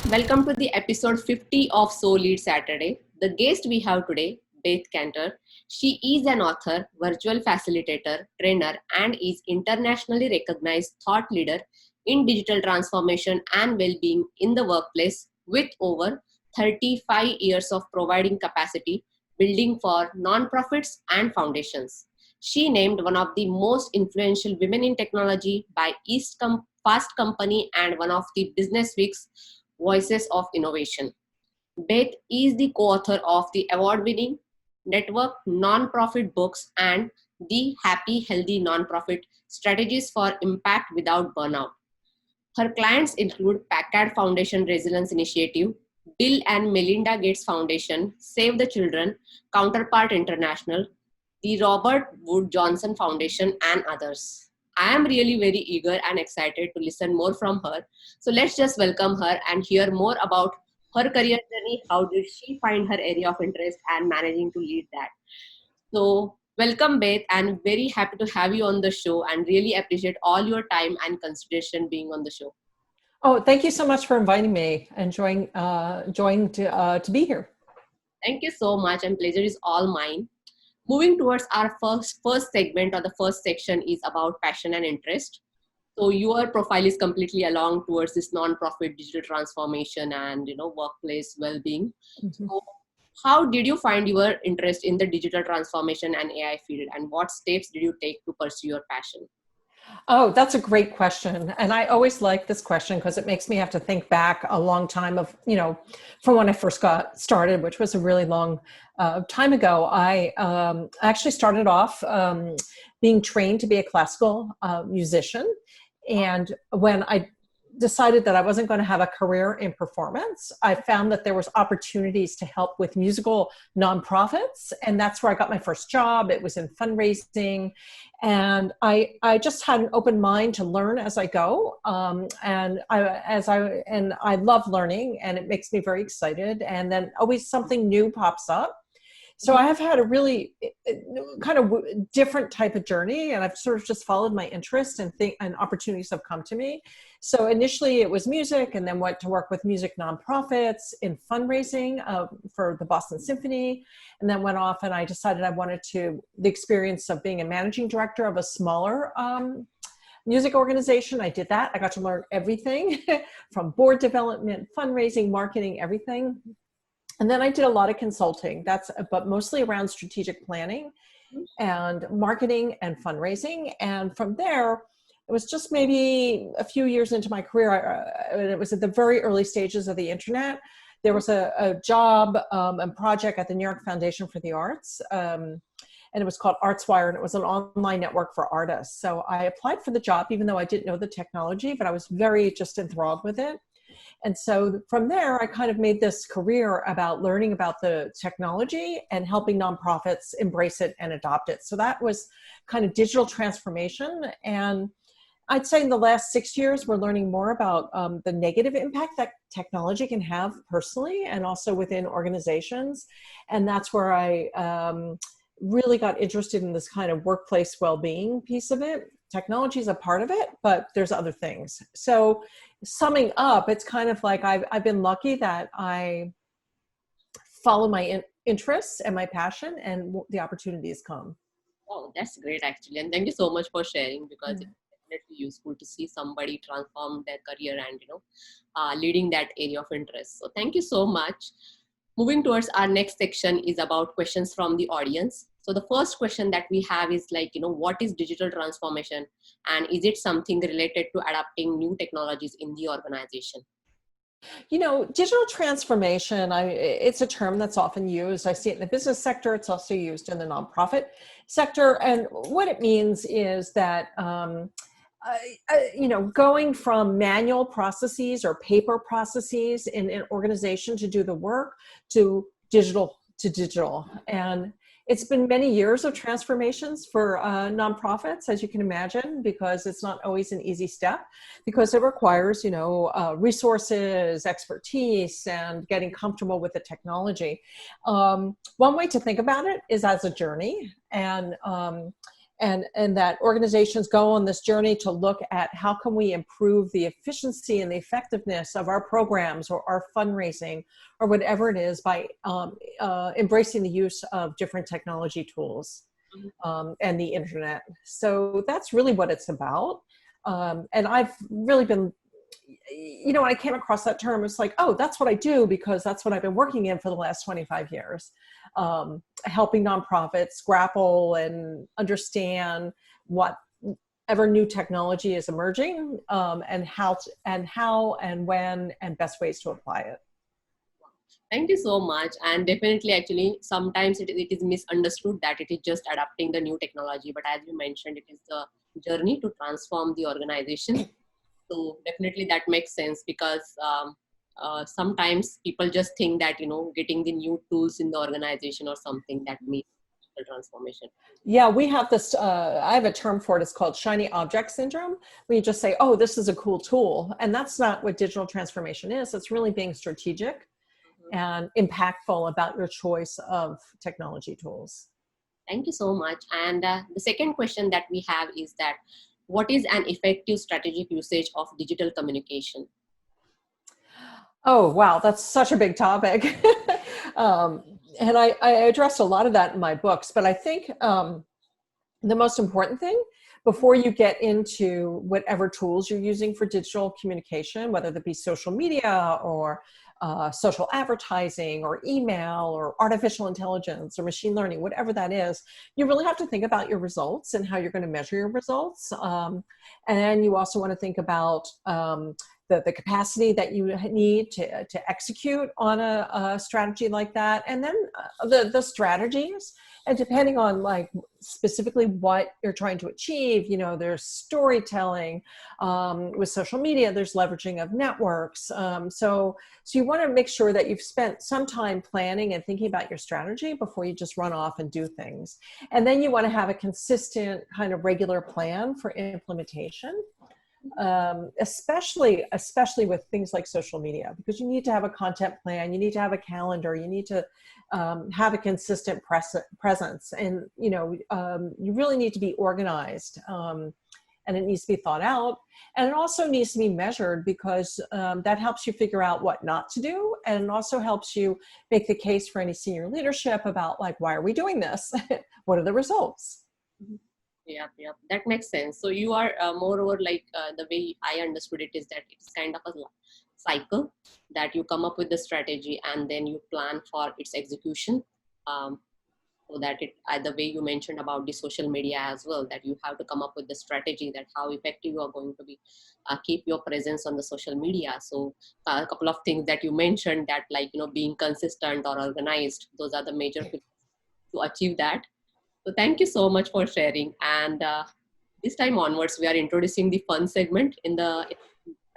Welcome to the episode 50 of SoLeadSaturday. The guest we have today, Beth Kanter. She is an author, virtual facilitator, trainer, and is internationally recognized thought leader in digital transformation and well-being in the workplace with over 35 years of providing capacity building for nonprofits and foundations. She named one of the most influential women in technology by Fast Company and one of the Business Week's Voices of Innovation. Beth is the co-author of the award-winning network nonprofit books and the Happy Healthy Nonprofit Strategies for Impact Without Burnout. Her clients include Packard Foundation Resilience Initiative, Bill and Melinda Gates Foundation, Save the Children, Counterpart International, the Robert Wood Johnson Foundation, and others. I am really very eager and excited to listen more from her. So let's just welcome her and hear more about her career journey. How did she find her area of interest and managing to lead that? So welcome, Beth, and very happy to have you on the show and really appreciate all your time and consideration being on the show. Oh, thank you so much for inviting me. Enjoying to be here. Thank you so much, and pleasure is all mine. Moving towards our first segment or the first section is about passion and interest. So your profile is completely along towards this non-profit digital transformation and workplace well-being. Mm-hmm. So how did you find your interest in the digital transformation and AI field, and what steps did you take to pursue your passion? Oh, that's a great question. And I always like this question because it makes me have to think back a long time of, from when I first got started, which was a really long time ago. I actually started off being trained to be a classical musician. And when I decided that I wasn't going to have a career in performance, I found that there was opportunities to help with musical nonprofits. And that's where I got my first job. It was in fundraising. And I just had an open mind to learn as I go. And I love learning, and it makes me very excited. And then always something new pops up. So I have had a really kind of different type of journey, and I've sort of just followed my interest and opportunities have come to me. So initially it was music, and then went to work with music nonprofits in fundraising for the Boston Symphony, and then went off and I decided I wanted the experience of being a managing director of a smaller music organization. I did that. I got to learn everything from board development, fundraising, marketing, everything. And then I did a lot of consulting, but mostly around strategic planning and marketing and fundraising. And from there, it was just maybe a few years into my career, it was at the very early stages of the internet. There was a job and project at the New York Foundation for the Arts, and it was called ArtsWire, and it was an online network for artists. So I applied for the job, even though I didn't know the technology, but I was very just enthralled with it. And so from there, I kind of made this career about learning about the technology and helping nonprofits embrace it and adopt it. So that was kind of digital transformation. And I'd say in the last 6 years, we're learning more about the negative impact that technology can have personally and also within organizations. And that's where I really got interested in this kind of workplace well-being piece of it. Technology is a part of it, but there's other things. So summing up, it's kind of like I've been lucky that I follow my interests and my passion, and the opportunities come. Oh, that's great actually. And thank you so much for sharing, because it's definitely useful to see somebody transform their career and, leading that area of interest. So thank you so much. Moving towards our next section is about questions from the audience. So the first question that we have is what is digital transformation, and is it something related to adapting new technologies in the organization? Digital transformation, it's a term that's often used. I see it in the business sector. It's also used in the nonprofit sector. And what it means is that, going from manual processes or paper processes in an organization to do the work to digital. And it's been many years of transformations for nonprofits, as you can imagine, because it's not always an easy step, because it requires, resources, expertise, and getting comfortable with the technology. One way to think about it is as a journey. And and that organizations go on this journey to look at how can we improve the efficiency and the effectiveness of our programs or our fundraising or whatever it is by embracing the use of different technology tools and the internet. So that's really what it's about. And I've really been, when I came across that term, it's like, oh, that's what I do because that's what I've been working in for the last 25 years, helping nonprofits grapple and understand whatever new technology is emerging, and how and when and best ways to apply it. Thank you so much. And definitely, actually, sometimes it is misunderstood that it is just adapting the new technology. But as you mentioned, it is the journey to transform the organization. So definitely that makes sense because sometimes people just think that, getting the new tools in the organization or something that means digital transformation. Yeah, we have this, I have a term for it. It's called shiny object syndrome, where you just say, oh, this is a cool tool. And that's not what digital transformation is. It's really being strategic and impactful about your choice of technology tools. Thank you so much. And the second question that we have is that, what is an effective strategic usage of digital communication? Oh, wow, that's such a big topic. And I addressed a lot of that in my books, but I think the most important thing before you get into whatever tools you're using for digital communication, whether that be social media or social advertising or email or artificial intelligence or machine learning, whatever that is, you really have to think about your results and how you're going to measure your results. And you also want to think about the capacity that you need to execute on a strategy like that. And then the strategies, and depending on like specifically what you're trying to achieve, there's storytelling with social media, there's leveraging of networks. So you want to make sure that you've spent some time planning and thinking about your strategy before you just run off and do things. And then you want to have a consistent kind of regular plan for implementation. Especially with things like social media, because you need to have a content plan, you need to have a calendar, you need to have a consistent presence, and you really need to be organized, and it needs to be thought out, and it also needs to be measured, because that helps you figure out what not to do, and it also helps you make the case for any senior leadership about like, why are we doing this? What are the results? Yeah, that makes sense. So you are moreover like the way I understood it is that it's kind of a cycle that you come up with the strategy and then you plan for its execution. So that the way you mentioned about the social media as well, that you have to come up with the strategy that how effective you are going to be, keep your presence on the social media. So a couple of things that you mentioned that like, being consistent or organized, those are the major things to achieve that. So thank you so much for sharing. And this time onwards, we are introducing the fun segment in the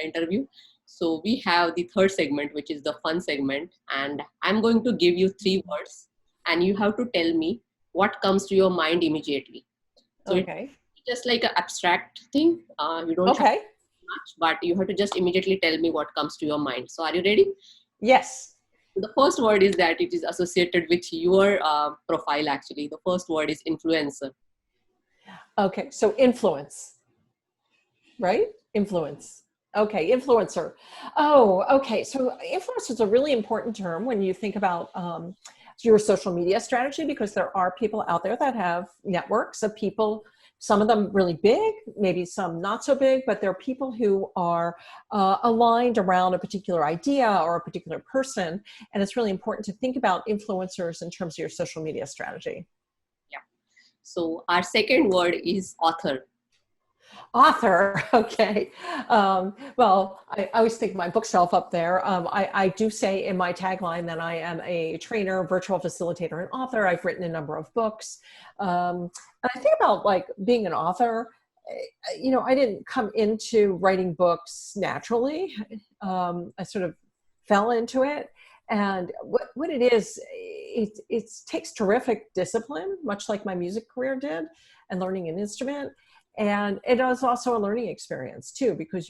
interview. So we have the third segment, which is the fun segment. And I'm going to give you 3 words and you have to tell me what comes to your mind immediately. So Okay. it's just like an abstract thing. You don't have Okay. much, but you have to just immediately tell me what comes to your mind. So are you ready? Yes. The first word is that it is associated with your profile. Actually, the first word is influencer. Okay. So influence, right? Influence. Okay. Influencer. Oh, okay. So influence is a really important term when you think about your social media strategy, because there are people out there that have networks of people, some of them really big, maybe some not so big, but there are people who are aligned around a particular idea or a particular person. And it's really important to think about influencers in terms of your social media strategy. Yeah. So our second word is author. Author. Okay. Well, I always think my bookshelf up there. I do say in my tagline that I am a trainer, virtual facilitator, and author. I've written a number of books. And I think about like being an author. I didn't come into writing books naturally. I sort of fell into it. And what it is, it takes terrific discipline, much like my music career did, and learning an instrument. And it is also a learning experience too, because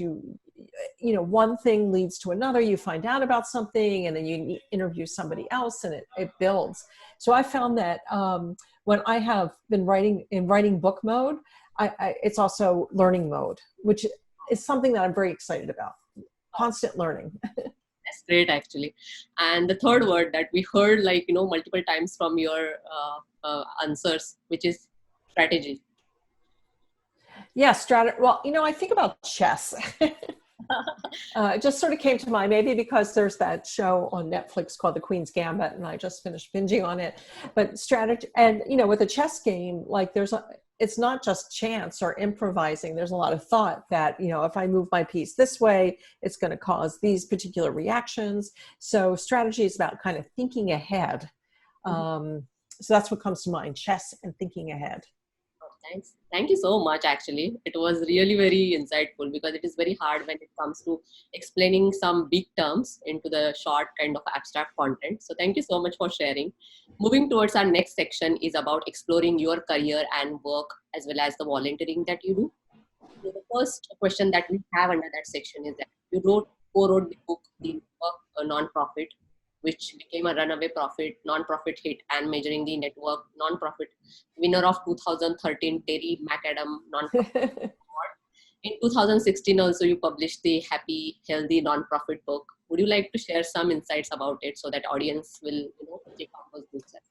one thing leads to another. You find out about something, and then you interview somebody else, and it builds. So I found that when I have been writing book mode, it's also learning mode, which is something that I'm very excited about. Constant learning. That's great, actually. And the third word that we heard, multiple times from your answers, which is strategy. Yeah, strategy. Well, I think about chess. It just sort of came to mind, maybe because there's that show on Netflix called The Queen's Gambit, and I just finished binging on it. But strategy, and with a chess game, it's not just chance or improvising. There's a lot of thought that, if I move my piece this way, it's going to cause these particular reactions. So strategy is about kind of thinking ahead. So that's what comes to mind: chess and thinking ahead. Thanks. Thank you so much, actually. It was really very insightful, because it is very hard when it comes to explaining some big terms into the short kind of abstract content. So thank you so much for sharing. Moving towards our next section is about exploring your career and work, as well as the volunteering that you do. So the first question that we have under that section is that you co-wrote the book, The Network, a Non-Profit, which became a runaway profit, non-profit hit, and Measuring the Network, non-profit, winner of 2013 Terry McAdam Non-Profit Award. In 2016 also, you published the Happy, Healthy Non-Profit book. Would you like to share some insights about it so that audience will take up those books as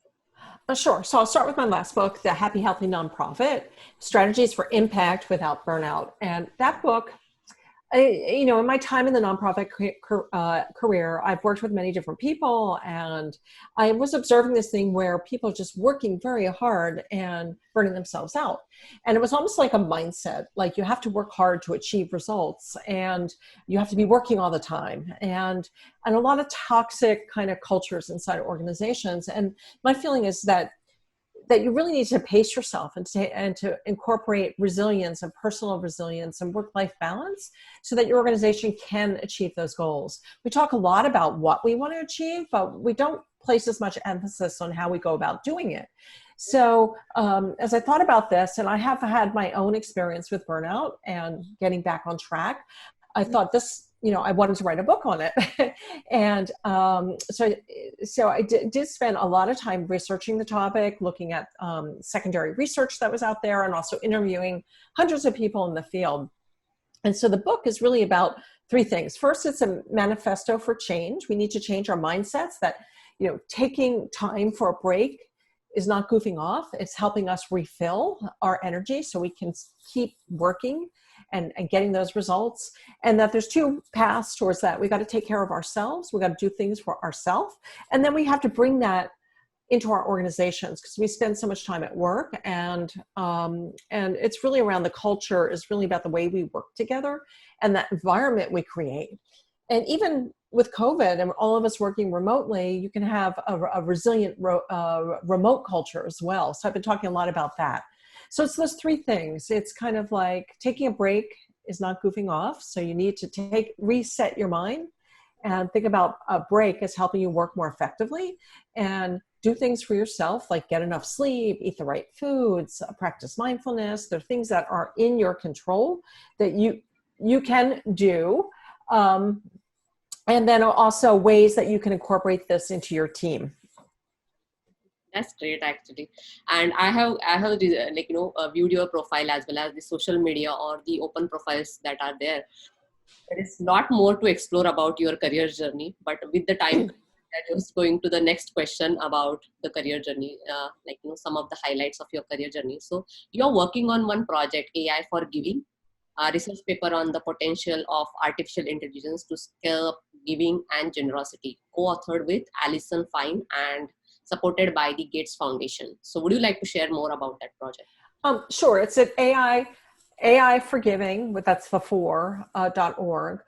well? Sure. So I'll start with my last book, The Happy, Healthy Nonprofit, Strategies for Impact Without Burnout. And that book, in my time in the nonprofit career, I've worked with many different people, and I was observing this thing where people are just working very hard and burning themselves out. And it was almost like a mindset, like you have to work hard to achieve results, and you have to be working all the time, and a lot of toxic kind of cultures inside organizations. And my feeling is that you really need to pace yourself and to incorporate resilience and personal resilience and work-life balance so that your organization can achieve those goals. We talk a lot about what we want to achieve, but we don't place as much emphasis on how we go about doing it. So as I thought about this, and I have had my own experience with burnout and getting back on track, I thought I wanted to write a book on it. And so I did spend a lot of time researching the topic, looking at secondary research that was out there, and also interviewing hundreds of people in the field. And so the book is really about three things. First, it's a manifesto for change. We need to change our mindsets that, taking time for a break is not goofing off. It's helping us refill our energy so we can keep working and getting those results. And that there's two paths towards that. We got to take care of ourselves. We got to do things for ourselves. And then we have to bring that into our organizations, because we spend so much time at work, and it's really around the culture, is really about the way we work together and that environment we create. And even with COVID and all of us working remotely, you can have a resilient remote culture as well. So I've been talking a lot about that. So it's those three things. It's kind of like taking a break is not goofing off. So you need to reset your mind and think about a break as helping you work more effectively, and do things for yourself, like get enough sleep, eat the right foods, practice mindfulness. There are things that are in your control that you can do. And then also ways that you can incorporate this into your team. That's great, actually. And I have viewed your profile as well as the social media or the open profiles that are there. There is a lot more to explore about your career journey, but with the time, I'm just going to the next question about the career journey, some of the highlights of your career journey. So you're working on one project, AI for Giving, a research paper on the potential of artificial intelligence to scale up giving and generosity, co-authored with Alison Fine and supported by the Gates Foundation. So would you like to share more about that project? Sure. It's at AI for Giving, that's the .org.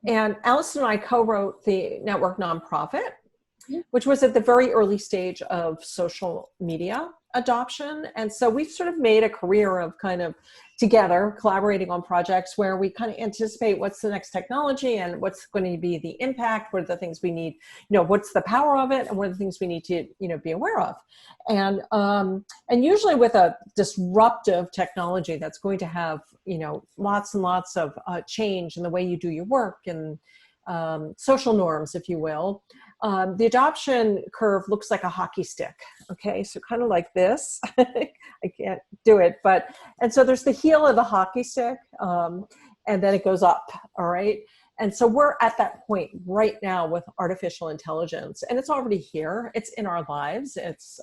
And Alison and I co-wrote the Network Nonprofit, which was at the very early stage of social media. adoption. And so we've sort of made a career of kind of together collaborating on projects where we kind of anticipate what's the next technology and what's going to be the impact, what are the things we need, what's the power of it, and what are the things we need to, be aware of. And usually with a disruptive technology that's going to have, lots and lots of change in the way you do your work and social norms, if you will. The adoption curve looks like a hockey stick. Okay, so kind of like this. I can't do it, and so there's the heel of the hockey stick, and then it goes up. All right, and so we're at that point right now with artificial intelligence, and it's already here. It's in our lives. It's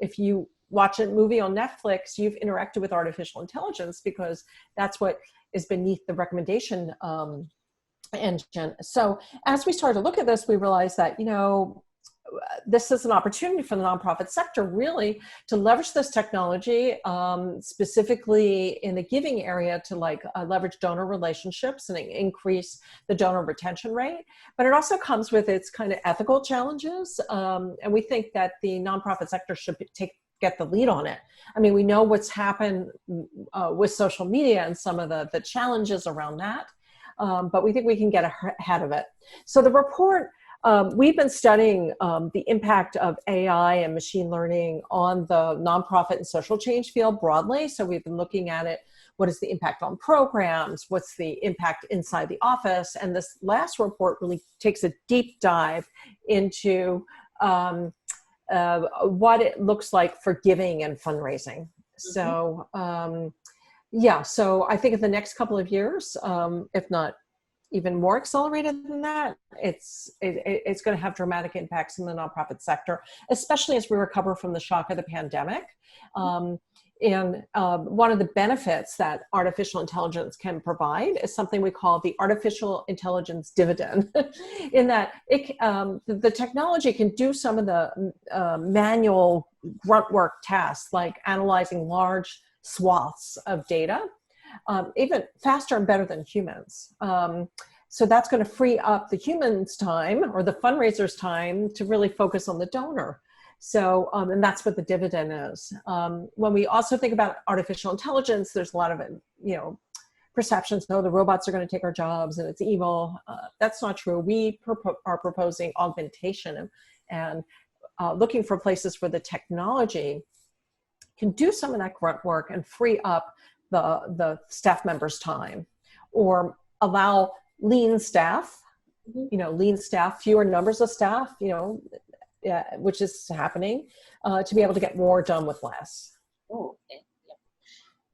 if you watch a movie on Netflix, you've interacted with artificial intelligence because that's what is beneath the recommendation engine. So as we started to look at this, we realized that, this is an opportunity for the nonprofit sector really to leverage this technology, specifically in the giving area to leverage donor relationships and increase the donor retention rate. But it also comes with its kind of ethical challenges. And we think that the nonprofit sector should get the lead on it. I mean, we know what's happened with social media and some of the challenges around that. But we think we can get ahead of it. So the report, we've been studying the impact of AI and machine learning on the nonprofit and social change field broadly. So we've been looking at it. What is the impact on programs? What's the impact inside the office? And this last report really takes a deep dive into what it looks like for giving and fundraising. So so I think in the next couple of years, if not even more accelerated than that, it's going to have dramatic impacts in the nonprofit sector, especially as we recover from the shock of the pandemic. And one of the benefits that artificial intelligence can provide is something we call the artificial intelligence dividend, in that the technology can do some of the manual grunt work tasks, like analyzing large swaths of data, even faster and better than humans. So that's going to free up the humans' time or the fundraiser's time to really focus on the donor. So, and that's what the dividend is. When we also think about artificial intelligence, there's a lot of, perceptions, no, the robots are going to take our jobs and it's evil. That's not true. We are proposing augmentation and looking for places where the technology can do some of that grunt work and free up the staff members' time, or allow lean staff, fewer numbers of staff, which is happening, to be able to get more done with less. Oh, okay. Yeah.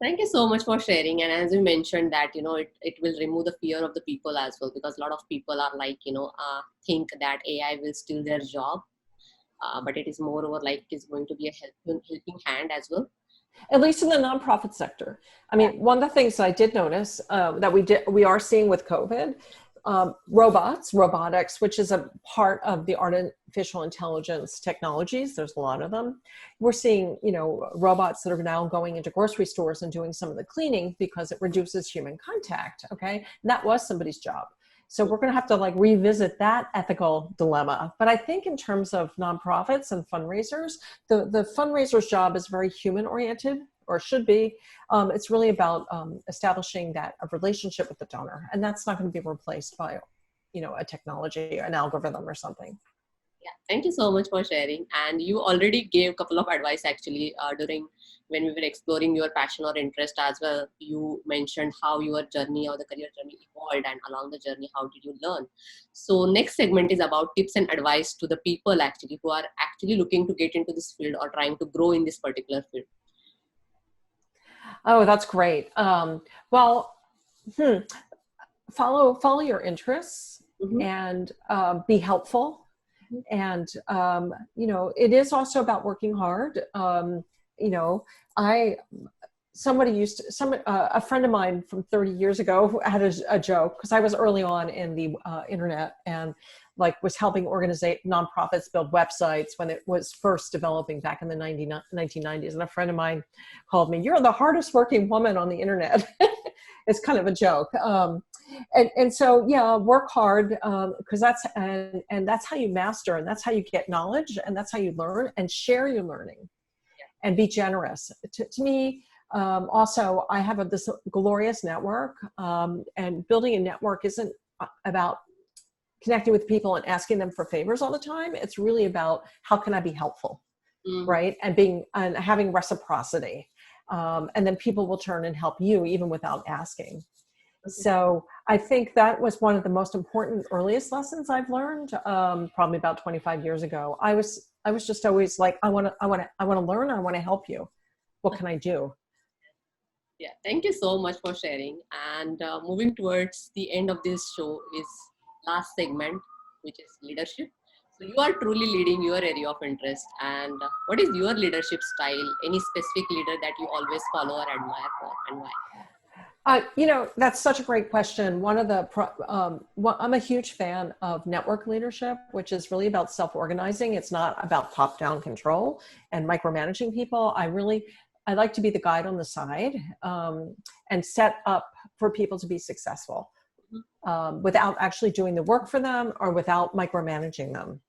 Thank you so much for sharing. And as you mentioned that, it will remove the fear of the people as well, because a lot of people are think that AI will steal their job. But it is moreover it's going to be a helping hand as well. At least in the nonprofit sector. I mean, one of the things I did notice that we are seeing with COVID, robotics, which is a part of the artificial intelligence technologies. There's a lot of them. We're seeing, robots that are now going into grocery stores and doing some of the cleaning because it reduces human contact. Okay, and that was somebody's job. So we're going to have to revisit that ethical dilemma. But I think in terms of nonprofits and fundraisers, the fundraiser's job is very human oriented, or should be. It's really about establishing a relationship with the donor, and that's not going to be replaced by, a technology, an algorithm or something. Yeah, thank you so much for sharing. And you already gave a couple of advice actually during when we were exploring your passion or interest as well. You mentioned how your journey or the career journey evolved, and along the journey, how did you learn? So next segment is about tips and advice to the people actually who are actually looking to get into this field or trying to grow in this particular field. Oh, that's great. Follow your interests and be helpful. And, it is also about working hard. A friend of mine from 30 years ago had a joke, because I was early on in the internet and was helping nonprofits build websites when it was first developing back in the 1990s. And a friend of mine called me, "You're the hardest working woman on the internet." It's kind of a joke. And so, yeah, work hard, because that's how you master, and that's how you get knowledge, and that's how you learn and share your learning. and be generous. To me, also, I have this glorious network, and building a network isn't about connecting with people and asking them for favors all the time. It's really about how can I be helpful, right? And having reciprocity. And then people will turn and help you even without asking. So I think that was one of the most important earliest lessons I've learned, probably about 25 years ago. I was just always like, I want to learn. I want to help you. What can I do? Yeah, thank you so much for sharing. And moving towards the end of this show is last segment, which is leadership. So you are truly leading your area of interest. And what is your leadership style? Any specific leader that you always follow or admire for, and why? That's such a great question. I'm a huge fan of network leadership, which is really about self-organizing. It's not about top-down control and micromanaging people. I like to be the guide on the side, and set up for people to be successful, without actually doing the work for them or without micromanaging them.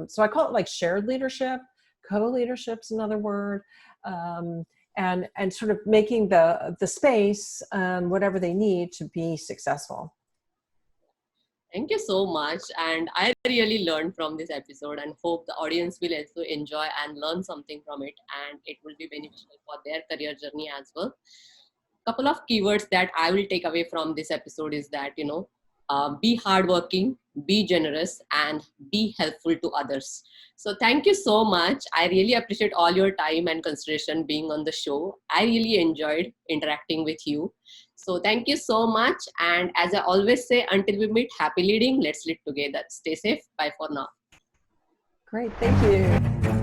So I call it like shared leadership. Co-leadership's another word. And sort of making the space, whatever they need to be successful. Thank you so much. And I really learned from this episode and hope the audience will also enjoy and learn something from it, and it will be beneficial for their career journey as well. Couple of keywords that I will take away from this episode is that, be hardworking, be generous, and be helpful to others. So thank you so much. I really appreciate all your time and consideration being on the show. I really enjoyed interacting with you. So thank you so much. And as I always say, until we meet, happy leading. Let's lead together. Stay safe. Bye for now. Great. Thank you.